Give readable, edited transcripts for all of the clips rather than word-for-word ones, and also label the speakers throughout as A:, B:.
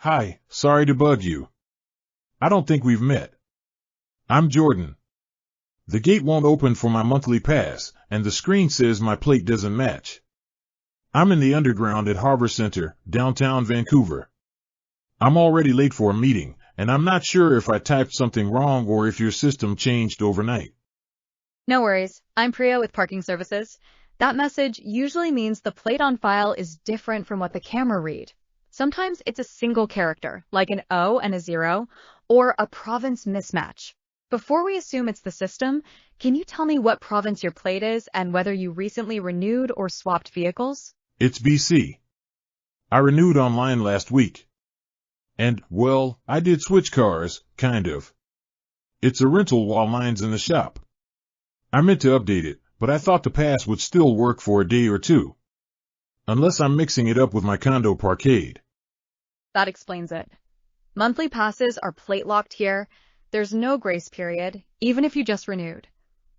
A: Hi, sorry to bug you. I don't think we've met. I'm Jordan. The gate won't open for my monthly pass, and the screen says my plate doesn't match. I'm in the underground at Harbor Center, downtown Vancouver. I'm already late for a meeting, and I'm not sure if I typed something wrong or if your system changed overnight.
B: No worries. I'm Priya with Parking Services. That message usually means the plate on file is different from what the camera read. Sometimes it's a single character, like an O and a 0, or a province mismatch. Before we assume it's the system, can you tell me what province your plate is and whether you recently renewed or swapped vehicles?
A: It's BC. I renewed online last week. And, well, I did switch cars, kind of. It's a rental while mine's in the shop. I meant to update it, but I thought the pass would still work for a day or two. Unless I'm mixing it up with my condo parkade.
B: That explains it. Monthly passes are plate locked here. There's no grace period, even if you just renewed.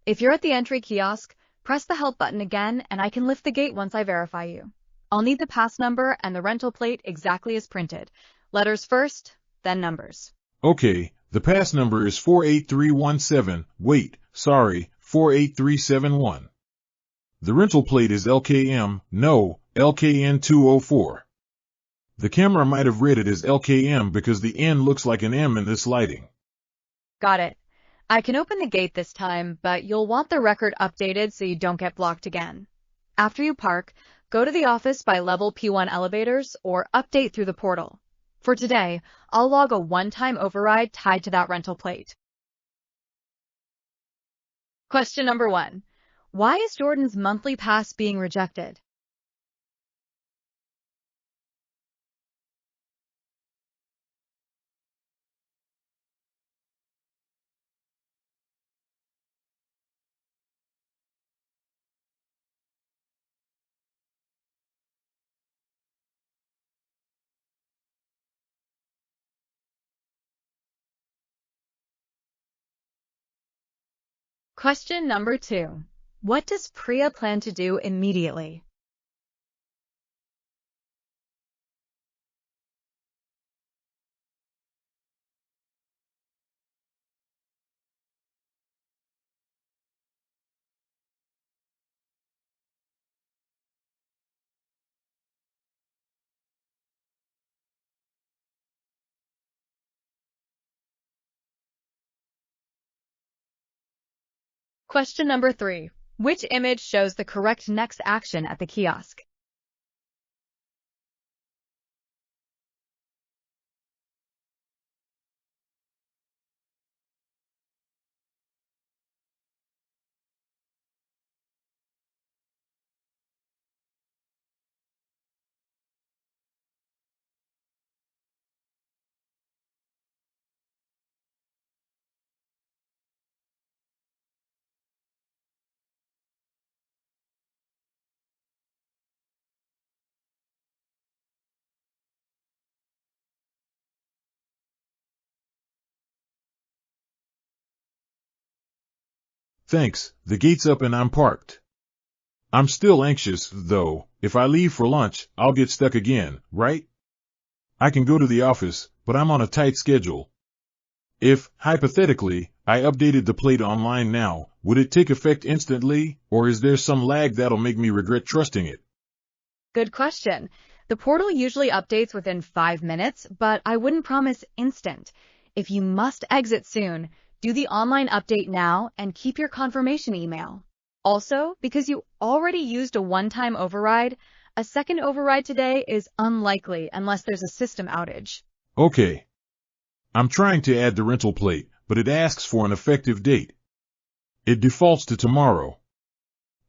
B: If you're at the entry kiosk, press the help button again and I can lift the gate once I verify you. I'll need the pass number and the rental plate exactly as printed. Letters first, then numbers.
A: Okay, the pass number is 48317, wait, sorry, 48371. The rental plate is LKN204. The camera might have read it as LKM because the N looks like an M in this lighting.
B: Got it. I can open the gate this time, but you'll want the record updated so you don't get blocked again. After you park, go to the office by level P1 elevators or update through the portal. For today, I'll log a one-time override tied to that rental plate. Question number 1. Why is Jordan's monthly pass being rejected? Question number 2. What does Priya plan to do immediately? Question number 3. Which image shows the correct next action at the kiosk?
A: Thanks, the gate's up and I'm parked. I'm still anxious, though. If I leave for lunch, I'll get stuck again, right? I can go to the office, but I'm on a tight schedule. If, hypothetically, I updated the plate online now, would it take effect instantly, or is there some lag that'll make me regret trusting it?
B: Good question. The portal usually updates within 5 minutes, but I wouldn't promise instant. If you must exit soon, do the online update now and keep your confirmation email. Also, because you already used a one-time override, a second override today is unlikely unless there's a system outage.
A: Okay. I'm trying to add the rental plate, but it asks for an effective date. It defaults to tomorrow.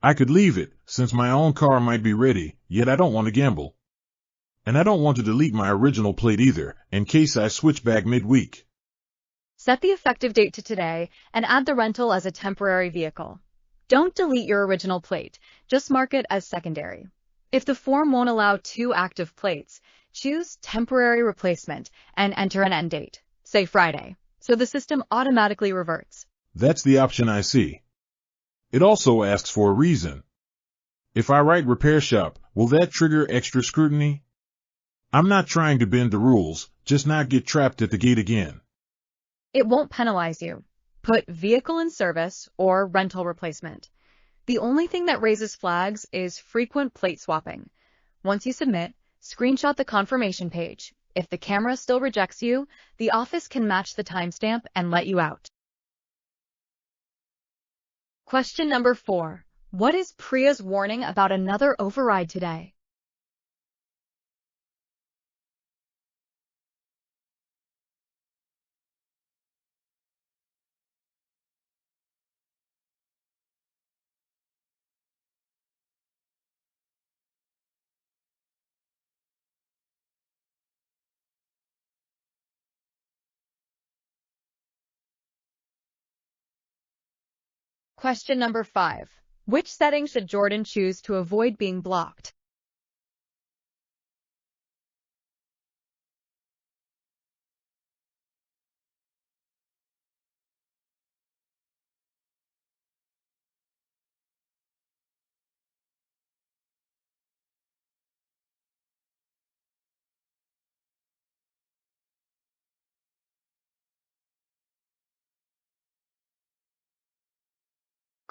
A: I could leave it, since my own car might be ready, yet I don't want to gamble. And I don't want to delete my original plate either, in case I switch back midweek.
B: Set the effective date to today and add the rental as a temporary vehicle. Don't delete your original plate, just mark it as secondary. If the form won't allow 2 active plates, choose temporary replacement and enter an end date, say Friday, so the system automatically reverts.
A: That's the option I see. It also asks for a reason. If I write repair shop, will that trigger extra scrutiny? I'm not trying to bend the rules, just not get trapped at the gate again.
B: It won't penalize you. Put vehicle in service or rental replacement. The only thing that raises flags is frequent plate swapping. Once you submit, screenshot the confirmation page. If the camera still rejects you, the office can match the timestamp and let you out. Question number 4. What is Priya's warning about another override today? Question number 5. Which setting should Jordan choose to avoid being blocked?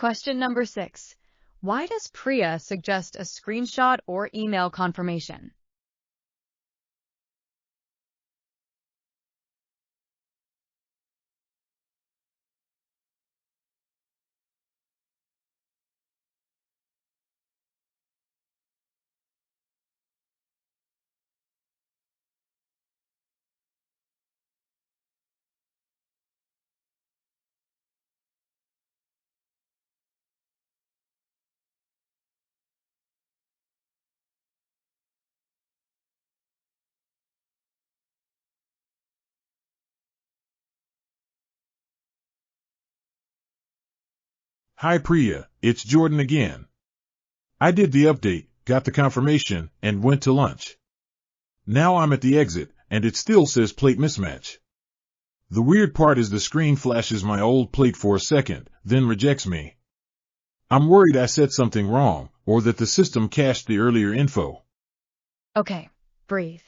B: Question number 6. Why does Priya suggest a screenshot or email confirmation?
A: Hi Priya, it's Jordan again. I did the update, got the confirmation, and went to lunch. Now I'm at the exit, and it still says plate mismatch. The weird part is the screen flashes my old plate for a second, then rejects me. I'm worried I said something wrong, or that the system cached the earlier info.
B: Okay, breathe.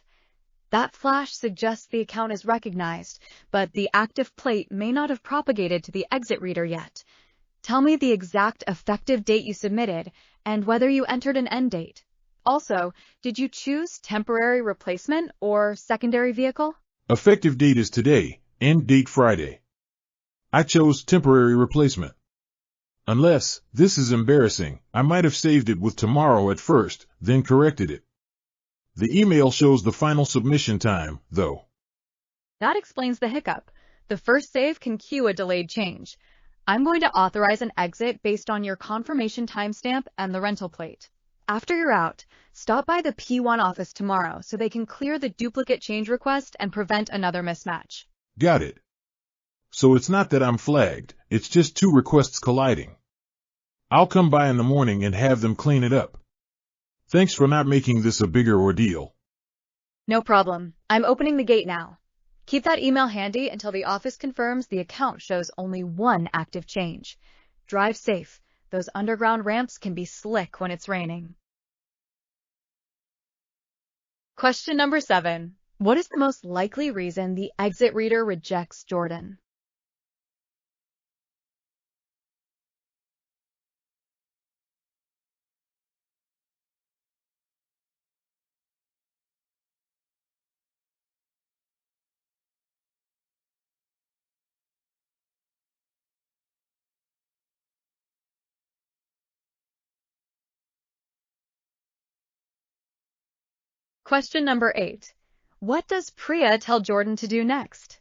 B: That flash suggests the account is recognized, but the active plate may not have propagated to the exit reader yet. Tell me the exact effective date you submitted and whether you entered an end date. Also, did you choose temporary replacement or secondary vehicle?
A: Effective date is today, end date Friday. I chose temporary replacement. Unless, this is embarrassing, I might have saved it with tomorrow at first, then corrected it. The email shows the final submission time, though.
B: That explains the hiccup. The first save can cue a delayed change. I'm going to authorize an exit based on your confirmation timestamp and the rental plate. After you're out, stop by the P1 office tomorrow so they can clear the duplicate change request and prevent another mismatch.
A: Got it. So it's not that I'm flagged, it's just two requests colliding. I'll come by in the morning and have them clean it up. Thanks for not making this a bigger ordeal.
B: No problem. I'm opening the gate now. Keep that email handy until the office confirms the account shows only one active change. Drive safe. Those underground ramps can be slick when it's raining. Question number 7. What is the most likely reason the exit reader rejects Jordan? Question number 8. What does Priya tell Jordan to do next?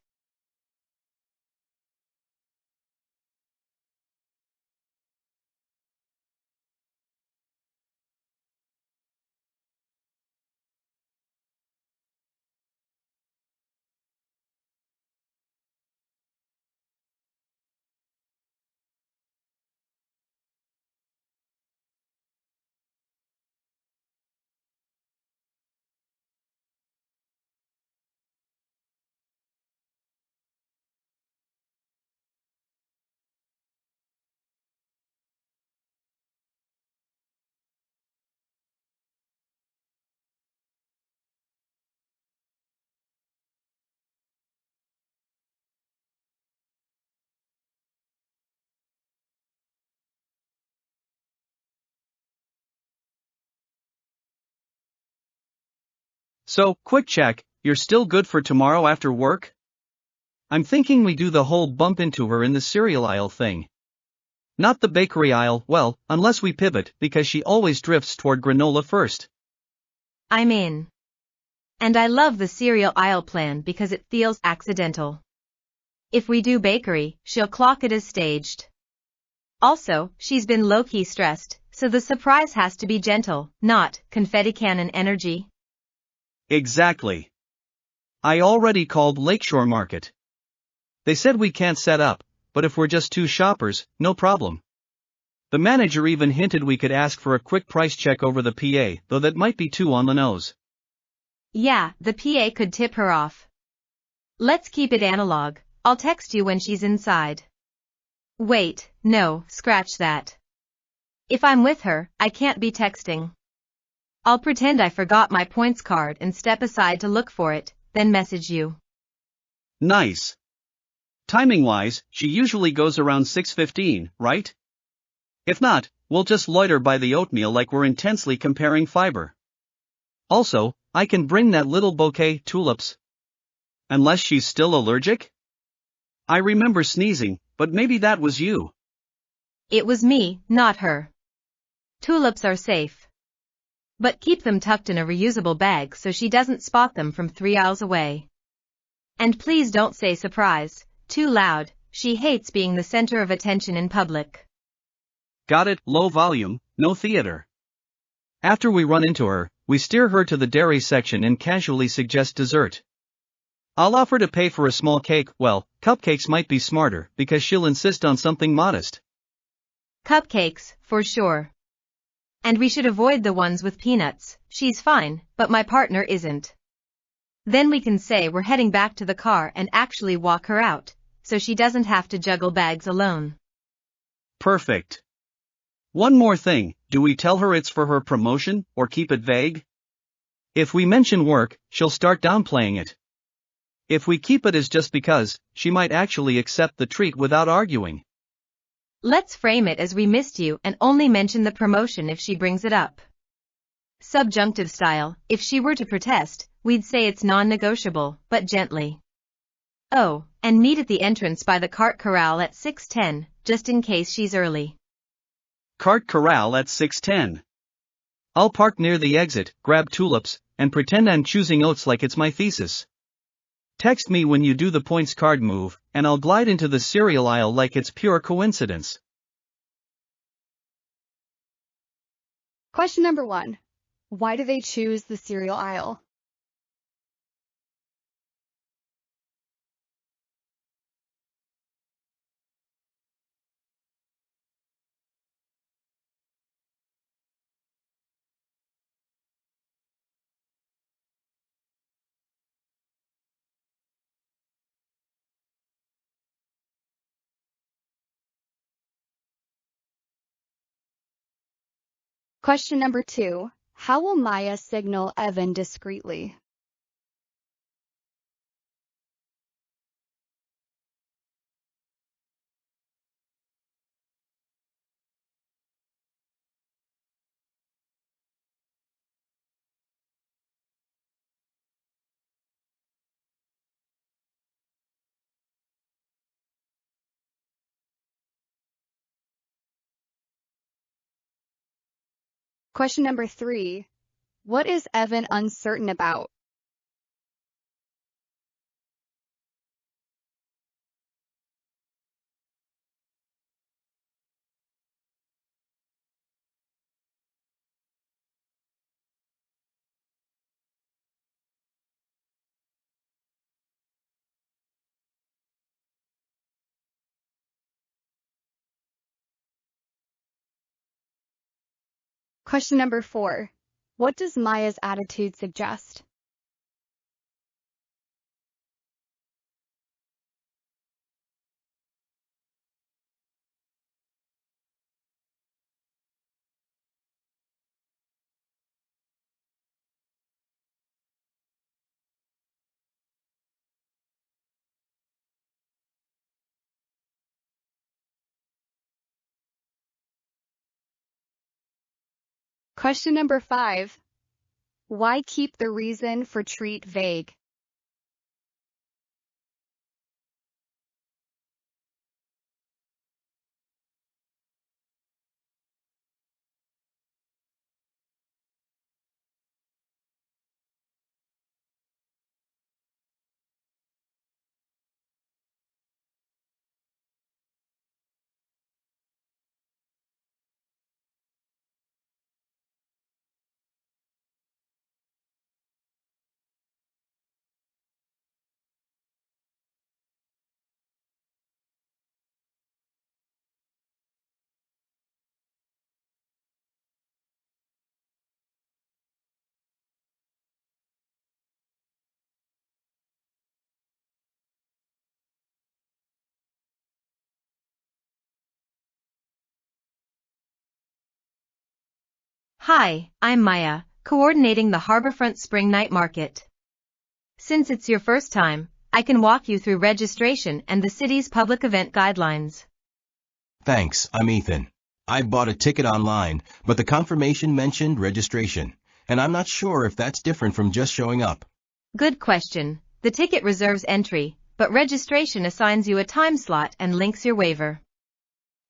C: So, quick check, you're still good for tomorrow after work? I'm thinking we do the whole bump into her in the cereal aisle thing. Not the bakery aisle, well, unless we pivot, because she always drifts toward granola first.
D: I'm in. And I love the cereal aisle plan because it feels accidental. If we do bakery, she'll clock it as staged. Also, she's been low-key stressed, so the surprise has to be gentle, not confetti cannon energy.
C: Exactly. I already called Lakeshore Market. They said we can't set up, but if we're just two shoppers, no problem. The manager even hinted we could ask for a quick price check over the PA, though that might be too on the nose.
D: Yeah, the PA could tip her off. Let's keep it analog. I'll text you when she's inside. Wait, no, scratch that. If I'm with her, I can't be texting. I'll pretend I forgot my points card and step aside to look for it, then message you.
C: Nice. Timing-wise, she usually goes around 6:15, right? If not, we'll just loiter by the oatmeal like we're intensely comparing fiber. Also, I can bring that little bouquet, tulips. Unless she's still allergic? I remember sneezing, but maybe that was you.
D: It was me, not her. Tulips are safe. But keep them tucked in a reusable bag so she doesn't spot them from 3 aisles away. And please don't say surprise, too loud, she hates being the center of attention in public.
C: Got it, low volume, no theater. After we run into her, we steer her to the dairy section and casually suggest dessert. I'll offer to pay for a small cake, well, cupcakes might be smarter because she'll insist on something modest.
D: Cupcakes, for sure. And we should avoid the ones with peanuts, she's fine, but my partner isn't. Then we can say we're heading back to the car and actually walk her out, so she doesn't have to juggle bags alone.
C: Perfect. One more thing, do we tell her it's for her promotion, or keep it vague? If we mention work, she'll start downplaying it. If we keep it as just because, she might actually accept the treat without arguing.
D: Let's frame it as we missed you and only mention the promotion if she brings it up. Subjunctive style, if she were to protest, we'd say it's non-negotiable, but gently. Oh, and meet at the entrance by the cart corral at 6:10, just in case she's early.
C: Cart corral at 6:10. I'll park near the exit, grab tulips, and pretend I'm choosing oats like it's my thesis. Text me when you do the points card move, and I'll glide into the cereal aisle like it's pure coincidence.
E: Question number 1. Why do they choose the cereal aisle? Question number 2. How will Maya signal Evan discreetly? Question number 3. What is Evan uncertain about? Question number 4. What does Maya's attitude suggest? Question number 5. Why keep the reason for treat vague?
D: Hi, I'm Maya, coordinating the Harborfront Spring Night Market. Since it's your first time, I can walk you through registration and the city's public event guidelines.
F: Thanks, I'm Ethan. I bought a ticket online, but the confirmation mentioned registration, and I'm not sure if that's different from just showing up.
D: Good question. The ticket reserves entry, but registration assigns you a time slot and links your waiver.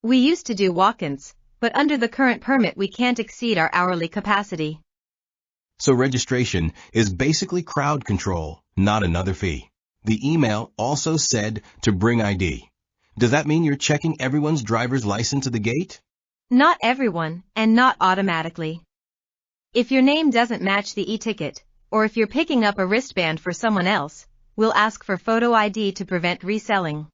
D: We used to do walk-ins, but under the current permit we can't exceed our hourly capacity.
F: So registration is basically crowd control, not another fee. The email also said to bring ID. Does that mean you're checking everyone's driver's license at the gate?
D: Not everyone, and not automatically. If your name doesn't match the e-ticket, or if you're picking up a wristband for someone else, we'll ask for photo ID to prevent reselling.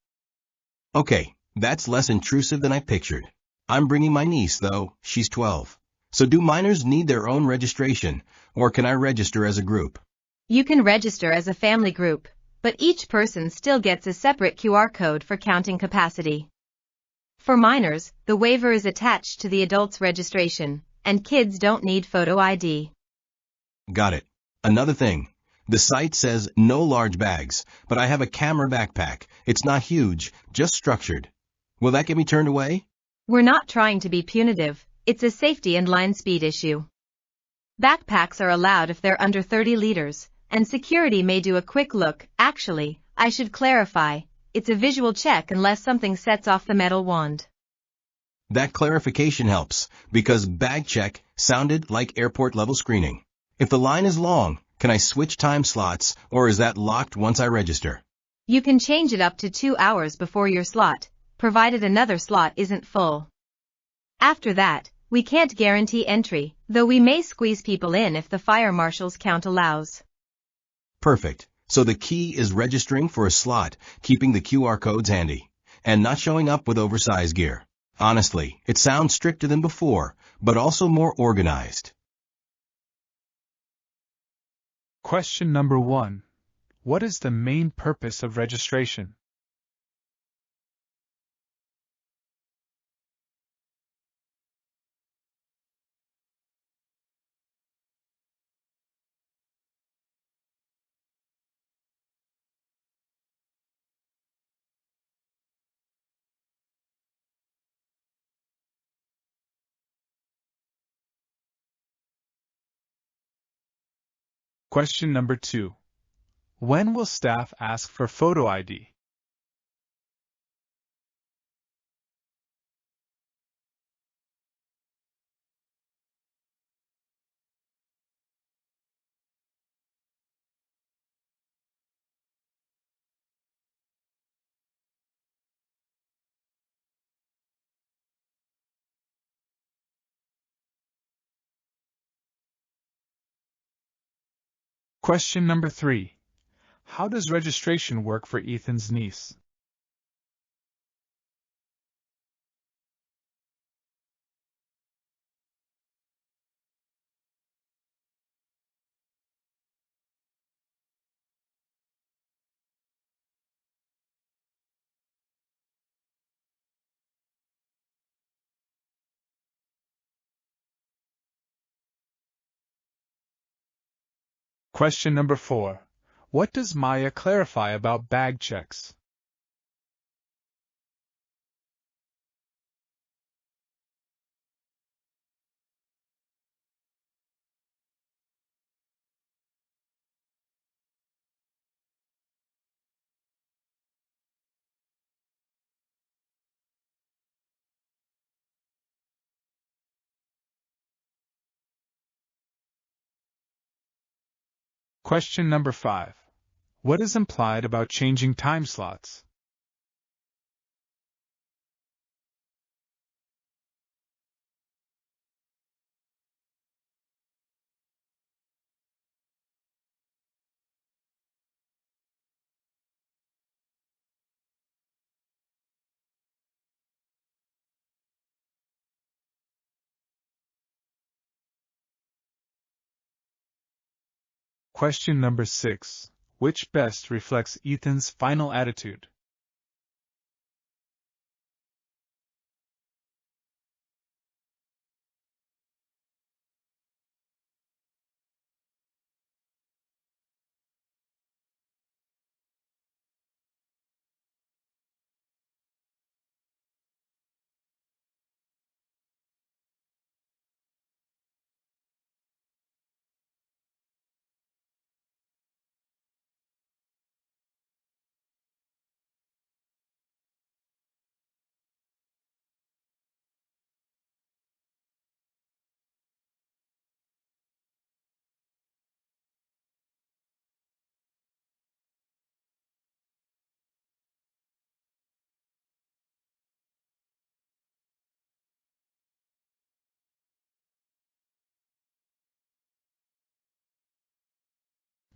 F: Okay, that's less intrusive than I pictured. I'm bringing my niece, though. She's 12. So do minors need their own registration, or can I register as a group?
D: You can register as a family group, but each person still gets a separate QR code for counting capacity. For minors, the waiver is attached to the adult's registration, and kids don't need photo ID.
F: Got it. Another thing. The site says no large bags, but I have a camera backpack. It's not huge, just structured. Will that get me turned away?
D: We're not trying to be punitive, it's a safety and line speed issue. Backpacks are allowed if they're under 30 liters, and security may do a quick look. Actually, I should clarify, it's a visual check unless something sets off the metal wand.
F: That clarification helps, because bag check sounded like airport level screening. If the line is long, can I switch time slots, or is that locked once I register?
D: You can change it up to 2 hours before your slot, provided another slot isn't full. After that, we can't guarantee entry, though we may squeeze people in if the fire marshal's count allows.
F: Perfect. So the key is registering for a slot, keeping the QR codes handy, and not showing up with oversized gear. Honestly, it sounds stricter than before, but also more organized.
G: Question number 1. What is the main purpose of registration? Question number 2. When will staff ask for photo ID? Question number 3. How does registration work for Ethan's niece? Question number 4. What does Maya clarify about bag checks? Question number 5. What is implied about changing time slots? Question number 6. Which best reflects Ethan's final attitude?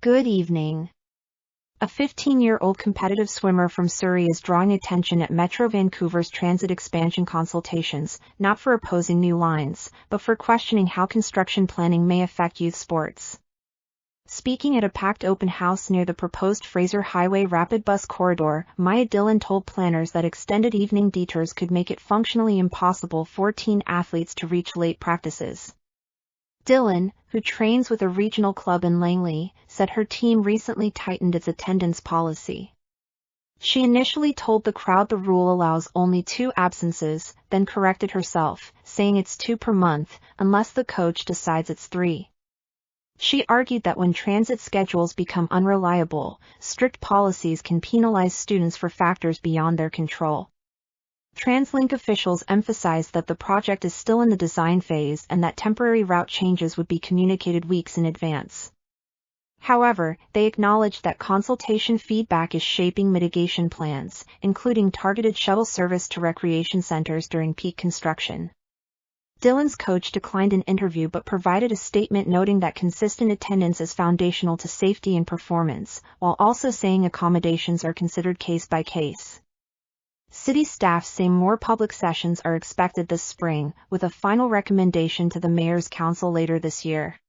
H: Good evening. A 15-year-old competitive swimmer from Surrey is drawing attention at Metro Vancouver's transit expansion consultations, not for opposing new lines, but for questioning how construction planning may affect youth sports. Speaking at a packed open house near the proposed Fraser Highway Rapid Bus Corridor, Maya Dillon told planners that extended evening detours could make it functionally impossible for teen athletes to reach late practices. Dillon, who trains with a regional club in Langley, said her team recently tightened its attendance policy. She initially told the crowd the rule allows only 2 absences, then corrected herself, saying it's 2 per month, unless the coach decides it's 3. She argued that when transit schedules become unreliable, strict policies can penalize students for factors beyond their control. TransLink officials emphasized that the project is still in the design phase and that temporary route changes would be communicated weeks in advance. However, they acknowledged that consultation feedback is shaping mitigation plans, including targeted shuttle service to recreation centers during peak construction. Dillon's coach declined an interview but provided a statement noting that consistent attendance is foundational to safety and performance, while also saying accommodations are considered case by case. City staff say more public sessions are expected this spring, with a final recommendation to the Mayor's Council later this year.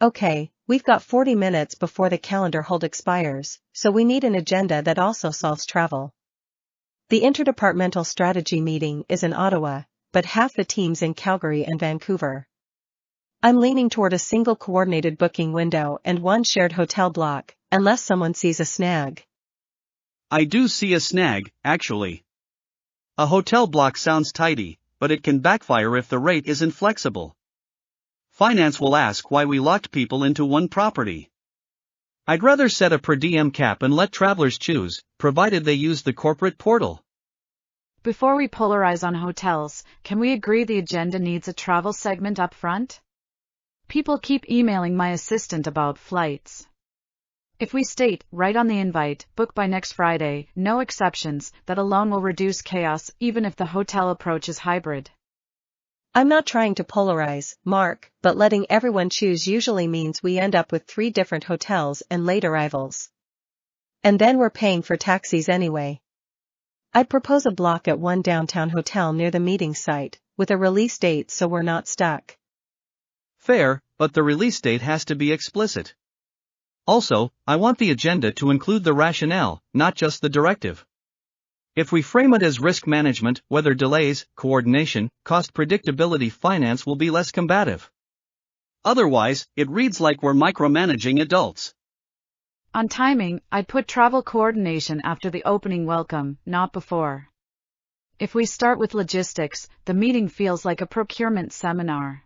I: Okay, we've got 40 minutes before the calendar hold expires, so we need an agenda that also solves travel. The interdepartmental strategy meeting is in Ottawa, but half the team's in Calgary and Vancouver. I'm leaning toward a single coordinated booking window and one shared hotel block, unless someone sees a snag.
C: I do see a snag, actually. A hotel block sounds tidy, but it can backfire if the rate isn't flexible. Finance will ask why we locked people into one property. I'd rather set a per diem cap and let travelers choose, provided they use the corporate portal.
J: Before we polarize on hotels, can we agree the agenda needs a travel segment up front? People keep emailing my assistant about flights. If we state, right on the invite, book by next Friday, no exceptions, that alone will reduce chaos even if the hotel approach is hybrid.
I: I'm not trying to polarize, Mark, but letting everyone choose usually means we end up with 3 different hotels and late arrivals. And then we're paying for taxis anyway. I'd propose a block at one downtown hotel near the meeting site, with a release date so we're not stuck.
C: Fair, but the release date has to be explicit. Also, I want the agenda to include the rationale, not just the directive. If we frame it as risk management, weather delays, coordination, cost predictability, finance will be less combative. Otherwise, it reads like we're micromanaging adults.
J: On timing, I'd put travel coordination after the opening welcome, not before. If we start with logistics, the meeting feels like a procurement seminar.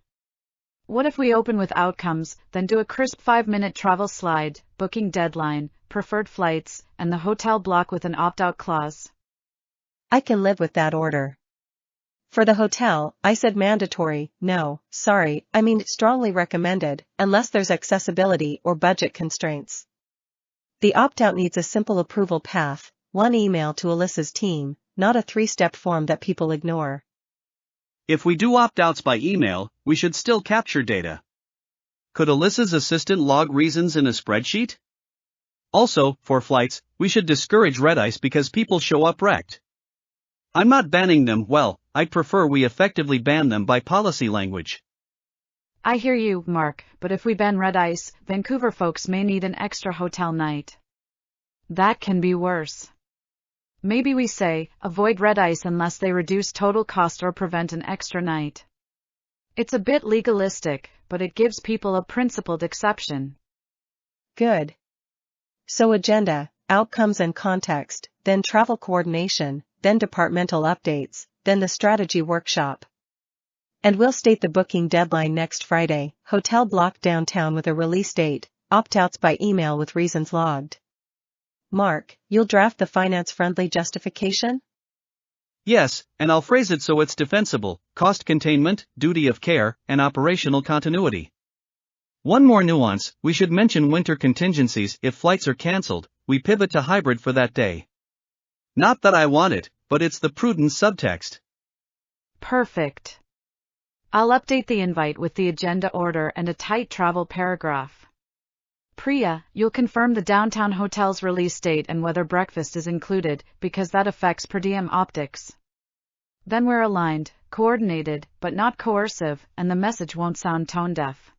J: What if we open with outcomes, then do a crisp 5-minute travel slide, booking deadline, preferred flights, and the hotel block with an opt-out clause?
I: I can live with that order. For the hotel, I said mandatory, no, sorry, I mean strongly recommended, unless there's accessibility or budget constraints. The opt-out needs a simple approval path, one email to Alyssa's team, not a 3-step form that people ignore.
C: If we do opt-outs by email, we should still capture data. Could Alyssa's assistant log reasons in a spreadsheet? Also, for flights, we should discourage red ice because people show up wrecked. I'm not banning them, well, I'd prefer we effectively ban them by policy language.
J: I hear you, Mark, but if we ban red ice, Vancouver folks may need an extra hotel night. That can be worse. Maybe we say, avoid red ice unless they reduce total cost or prevent an extra night. It's a bit legalistic, but it gives people a principled exception.
I: Good. So agenda, outcomes and context, then travel coordination, then departmental updates, then the strategy workshop. And we'll state the booking deadline next Friday, hotel block downtown with a release date, opt-outs by email with reasons logged. Mark, you'll draft the finance-friendly justification?
C: Yes, and I'll phrase it so it's defensible: cost containment, duty of care, and operational continuity. One more nuance, we should mention winter contingencies. If flights are cancelled, we pivot to hybrid for that day. Not that I want it, but it's the prudent subtext.
J: Perfect. I'll update the invite with the agenda order and a tight travel paragraph. Priya, you'll confirm the downtown hotel's release date and whether breakfast is included, because that affects per diem optics. Then we're aligned, coordinated, but not coercive, and the message won't sound tone-deaf.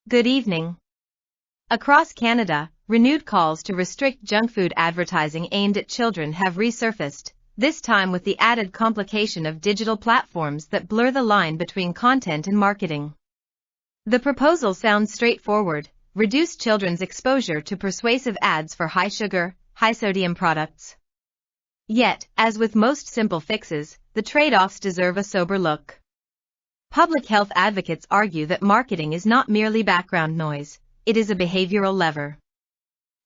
D: Good evening. Across Canada, renewed calls to restrict junk food advertising aimed at children have resurfaced, this time with the added complication of digital platforms that blur the line between content and marketing. The proposal sounds straightforward: reduce children's exposure to persuasive ads for high-sugar, high-sodium products. Yet, as with most simple fixes, the trade-offs deserve a sober look. Public health advocates argue that marketing is not merely background noise, it is a behavioral lever.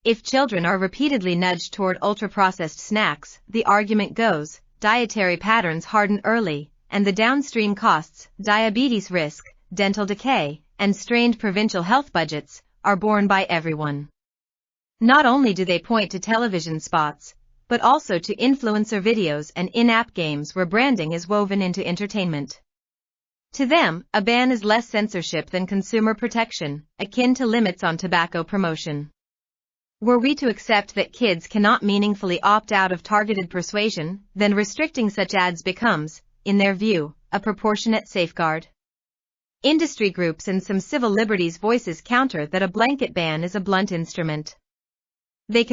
D: If children are repeatedly nudged toward ultra-processed snacks, the argument goes, dietary patterns harden early, and the downstream costs, diabetes risk, dental decay, and strained provincial health budgets, are borne by everyone. Not only do they point to television spots, but also to influencer videos and in-app games where branding is woven into entertainment. To them, a ban is less censorship than consumer protection, akin to limits on tobacco promotion. Were we to accept that kids cannot meaningfully opt out of targeted persuasion, then restricting such ads becomes, in their view, a proportionate safeguard. Industry groups and some civil liberties voices counter that a blanket ban is a blunt instrument. They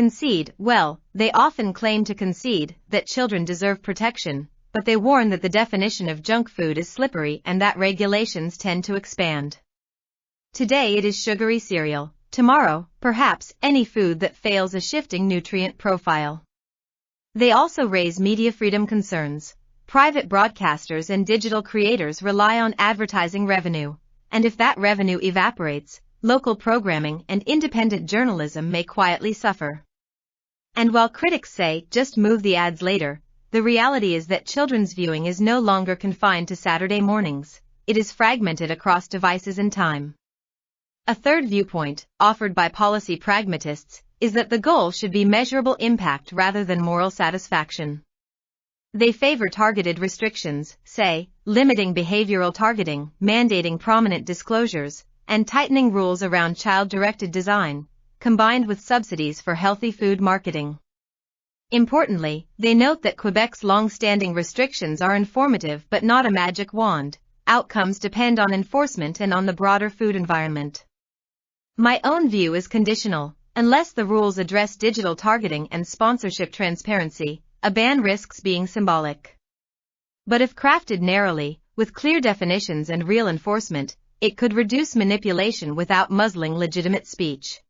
D: often claim to concede that children deserve protection, but they warn that the definition of junk food is slippery and that regulations tend to expand. Today it is sugary cereal, tomorrow, perhaps, any food that fails a shifting nutrient profile. They also raise media freedom concerns. Private broadcasters and digital creators rely on advertising revenue, and if that revenue evaporates, local programming and independent journalism may quietly suffer. And while critics say, just move the ads later, the reality is that children's viewing is no longer confined to Saturday mornings, it is fragmented across devices and time. A third viewpoint, offered by policy pragmatists, is that the goal should be measurable impact rather than moral satisfaction. They favor targeted restrictions, say, limiting behavioral targeting, mandating prominent disclosures, and tightening rules around child-directed design, combined with subsidies for healthy food marketing. Importantly, they note that Quebec's long-standing restrictions are informative but not a magic wand. Outcomes depend on enforcement and on the broader food environment. My own view is conditional. Unless the rules address digital targeting and sponsorship transparency, a ban risks being symbolic. But if crafted narrowly, with clear definitions and real enforcement, it could reduce manipulation without muzzling legitimate speech.